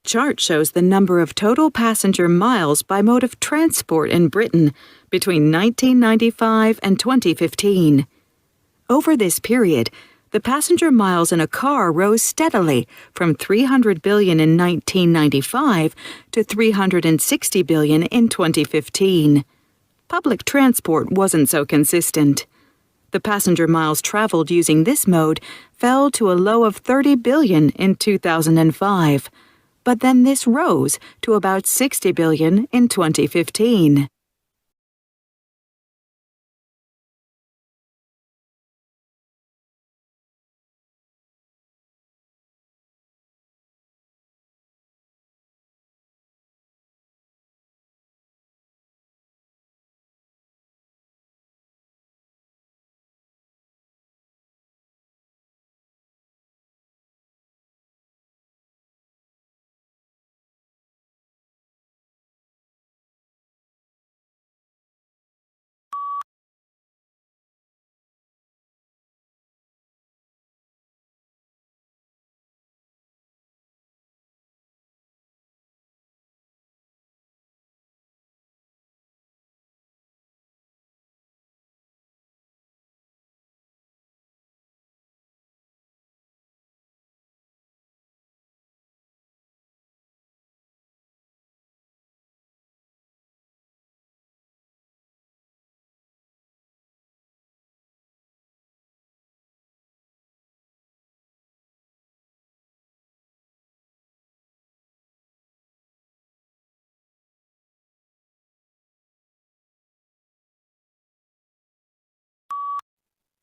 chart shows the number of total passenger miles by mode of transport in Britain between 1995 and 2015. Over this period, the passenger miles in a car rose steadily from 300 billion in 1995 to 360 billion in 2015. Public transport wasn't so consistent. The passenger miles traveled using this mode fell to a low of 30 billion in 2005, but then this rose to about 60 billion in 2015.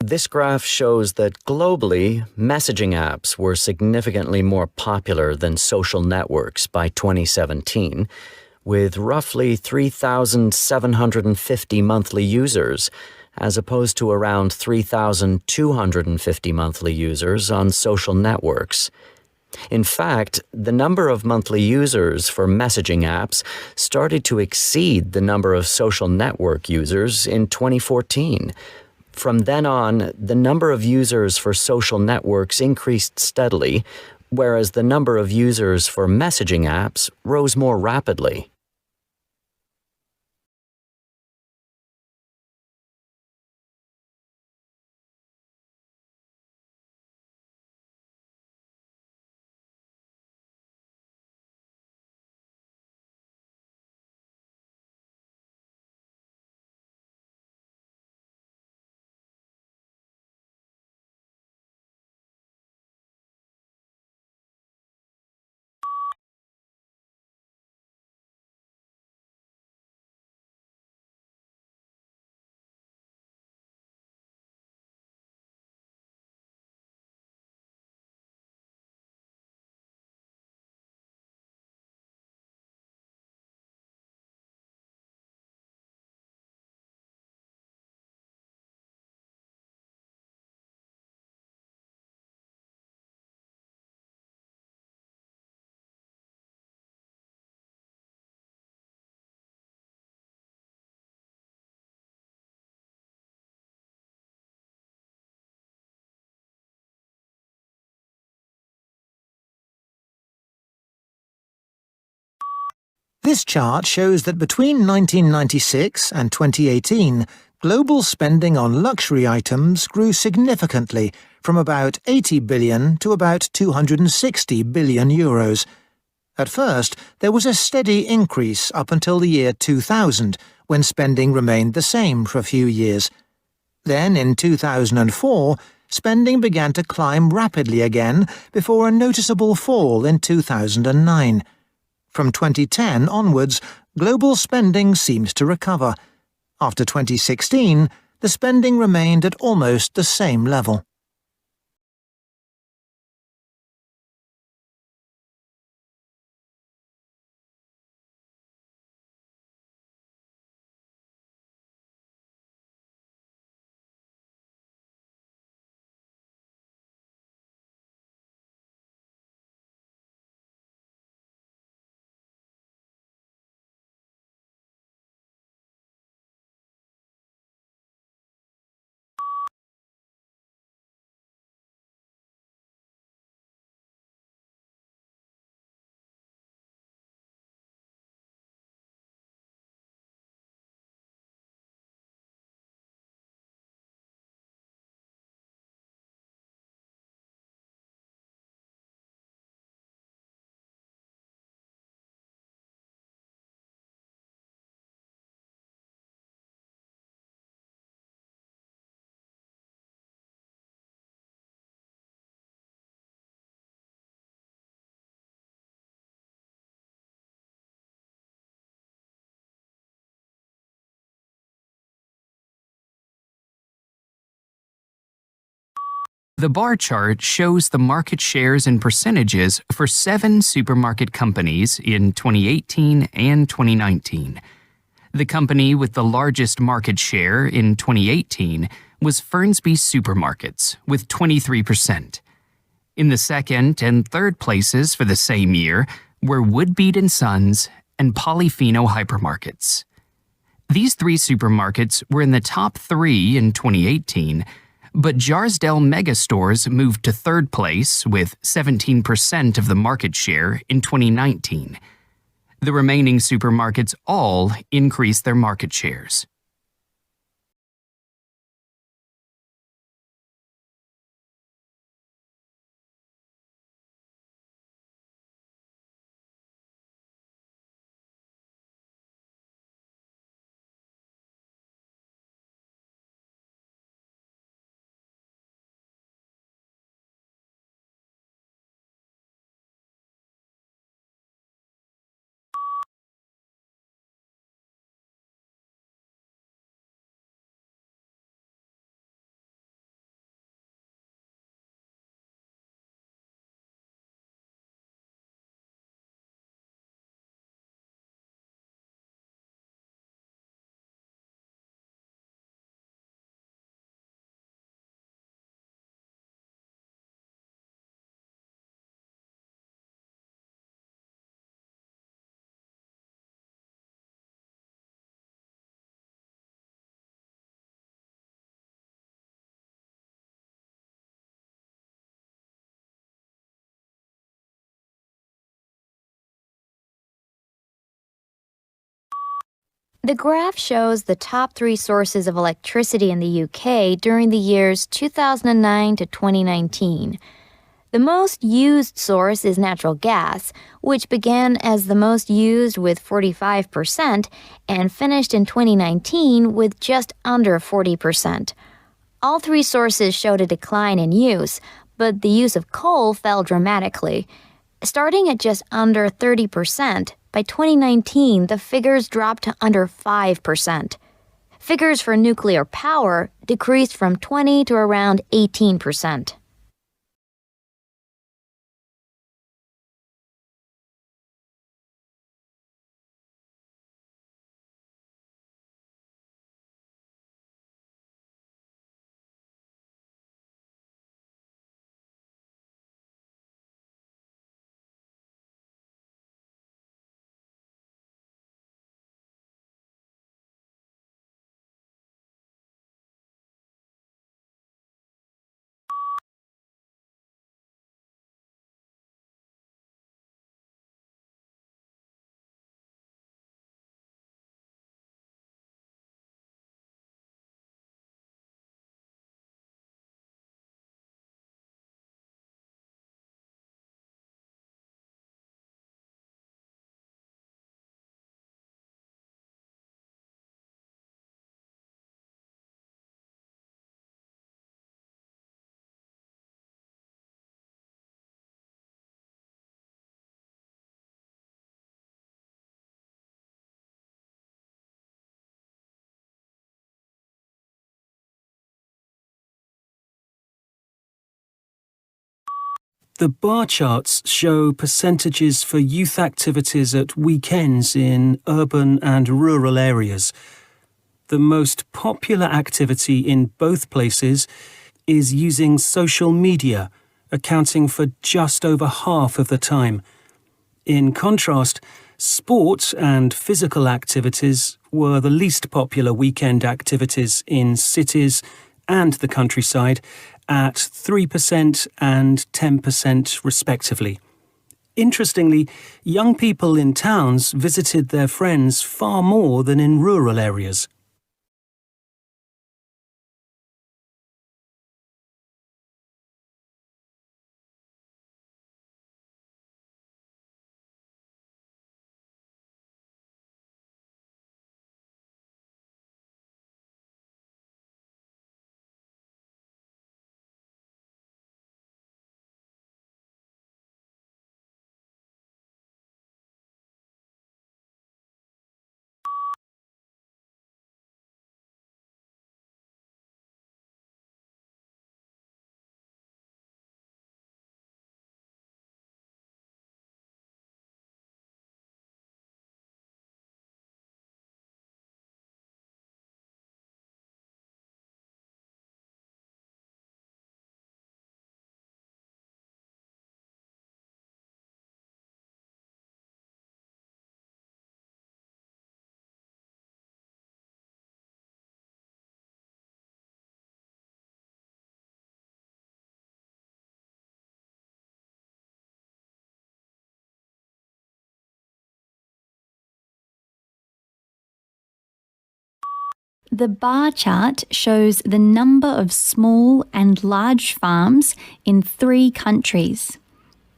This graph shows that globally, messaging apps were significantly more popular than social networks by 2017, with roughly 3,750 monthly users, as opposed to around 3,250 monthly users on social networks. In fact, the number of monthly users for messaging apps started to exceed the number of social network users in 2014. From then on, the number of users for social networks increased steadily, whereas the number of users for messaging apps rose more rapidly. This chart shows that between 1996 and 2018, global spending on luxury items grew significantly, from about 80 billion to about 260 billion euros. At first, there was a steady increase up until the year 2000, when spending remained the same for a few years. Then, in 2004, spending began to climb rapidly again before a noticeable fall in 2009. From 2010 onwards, global spending seemed to recover. After 2016, the spending remained at almost the same level. The bar chart shows the market shares and percentages for 7 supermarket companies in 2018 and 2019. The company with the largest market share in 2018 was Fernsby Supermarkets, with 23%. In the second and third places for the same year were Woodbeat & Sons and Polyfino Hypermarkets. These 3 supermarkets were in the top 3 in 2018, but Jarsdale Megastores moved to third place with 17% of the market share in 2019. The remaining supermarkets all increased their market shares. The graph shows the top 3 sources of electricity in the UK during the years 2009 to 2019. The most used source is natural gas, which began as the most used with 45% and finished in 2019 with just under 40%. All 3 sources showed a decline in use, but the use of coal fell dramatically. Starting at just under 30%, by 2019 the figures dropped to under 5%. Figures for nuclear power decreased from 20 to around 18%. The bar charts show percentages for youth activities at weekends in urban and rural areas. The most popular activity in both places is using social media, accounting for just over half of the time. In contrast, sport and physical activities were the least popular weekend activities in cities and the countryside, at 3% and 10% respectively. Interestingly, young people in towns visited their friends far more than in rural areas. The bar chart shows the number of small and large farms in 3 countries.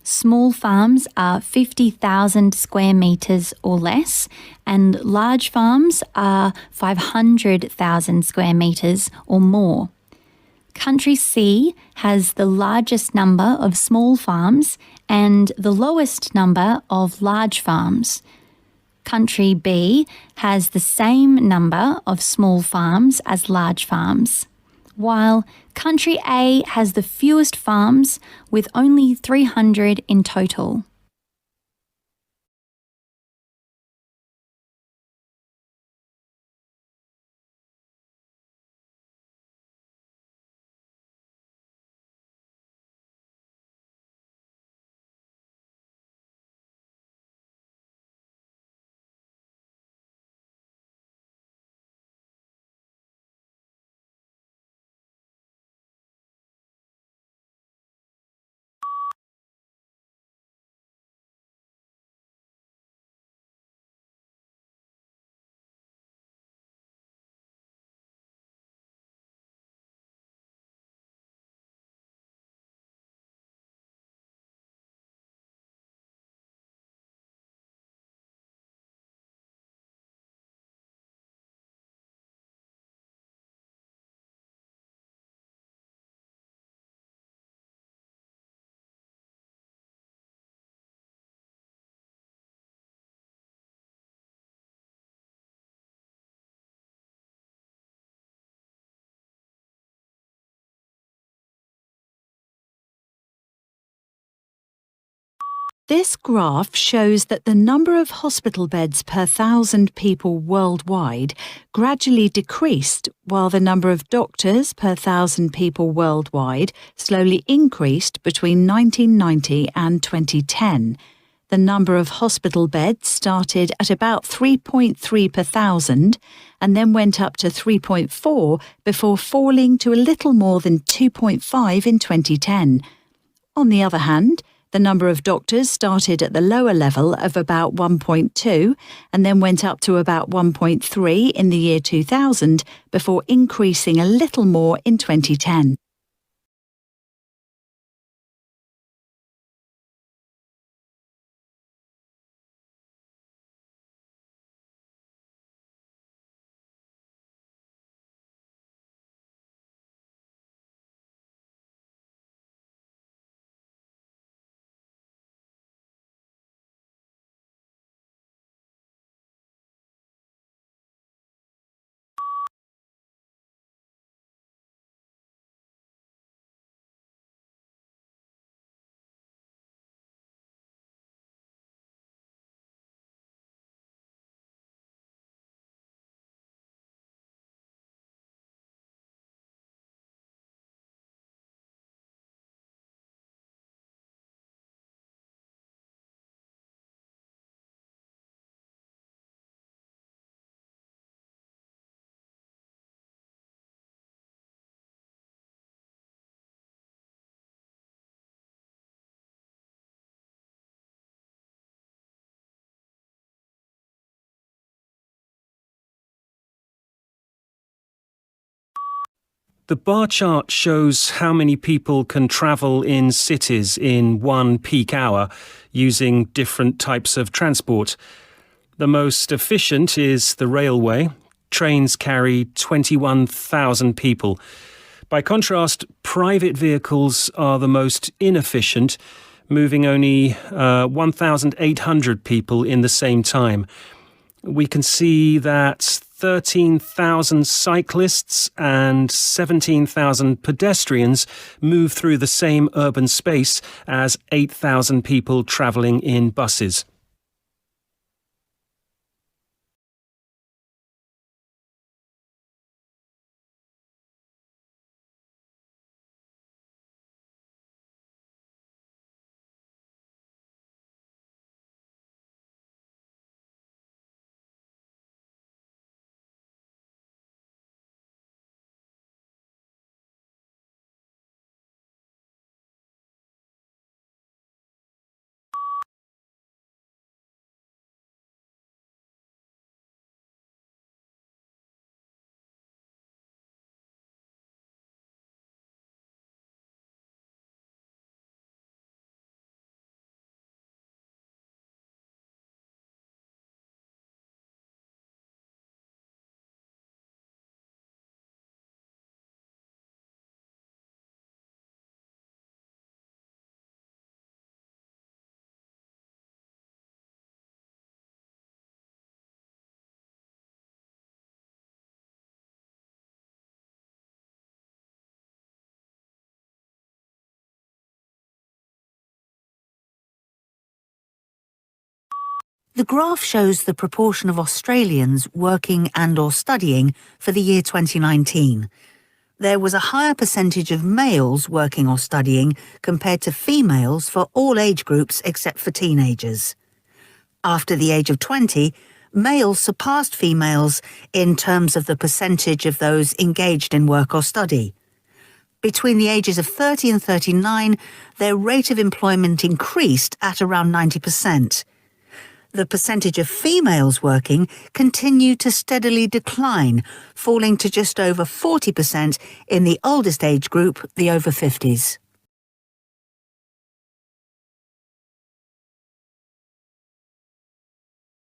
Small farms are 50,000 square metres or less, and large farms are 500,000 square metres or more. Country C has the largest number of small farms and the lowest number of large farms. Country B has the same number of small farms as large farms, while Country A has the fewest farms with only 300 in total. This graph shows that the number of hospital beds per 1,000 people worldwide gradually decreased, while the number of doctors per 1,000 people worldwide slowly increased between 1990 and 2010. The number of hospital beds started at about 3.3 per 1,000 and then went up to 3.4 before falling to a little more than 2.5 in 2010. On the other hand, the number of doctors started at the lower level of about 1.2 and then went up to about 1.3 in the year 2000 before increasing a little more in 2010. The bar chart shows how many people can travel in cities in one peak hour using different types of transport. The most efficient is the railway. Trains carry 21,000 people. By contrast, private vehicles are the most inefficient, moving only 1,800 people in the same time. We can see that 13,000 cyclists and 17,000 pedestrians move through the same urban space as 8,000 people travelling in buses. The graph shows the proportion of Australians working and/or studying for the year 2019. There was a higher percentage of males working or studying compared to females for all age groups except for teenagers. After the age of 20, males surpassed females in terms of the percentage of those engaged in work or study. Between the ages of 30 and 39, their rate of employment increased at around 90%. The percentage of females working continued to steadily decline, falling to just over 40% in the oldest age group, the over 50s.